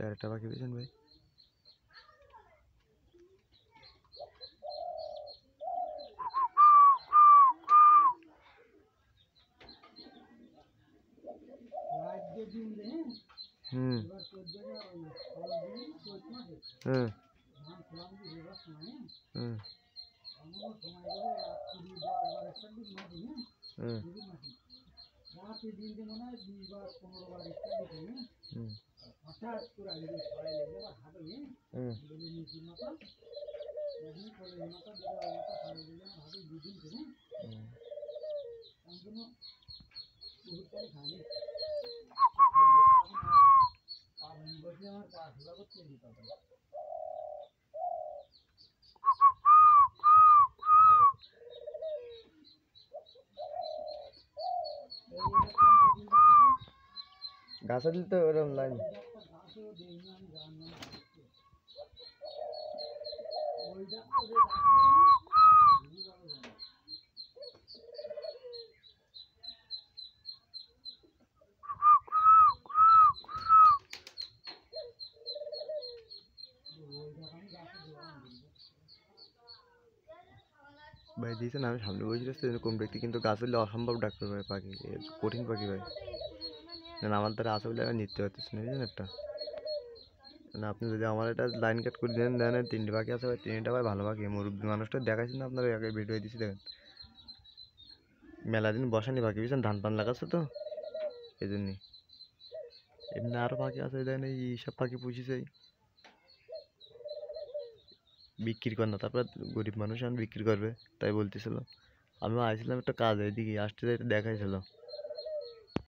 আরেকটা পাখি পেয়েছেন ভাই? হুম হুম হুম গাছে দিল তো ওরকম লাইন। ভাই দিয়েছেন, আমি সামনে বসে আসছি কোন ব্যক্তি, কিন্তু গাছ হলে অসম্ভব ডাকতে পারে পাখি, কঠিন পাখি ভাই। আমার দ্বারা আছে বলে আমি নিতে পারতেছি না, বুঝলেন একটা। মানে আপনি যদি আমার একটা লাইন কাট করে দেন, দেন 3টে পাখি আছে ভাই, 3টা ভাই ভালো পাখি। মুরব্বী মানুষটা দেখাচ্ছি না আপনার, আগে ভিডিও দিচ্ছি দেখেন। মেলা দিন বসানি পাখি, বুঝছেন, ধান পান লাগাচ্ছে তো এই জন্যই। এমনি আরও পাখি আছে দেখেন, এই সব পাখি পুষিছে বিক্রি কর না, তারপর গরিব মানুষ এখন বিক্রি করবে তাই বলতেছিল। আমিও আইছিলাম একটা কাজ, এইদিকে আসতে দেখাইছিল।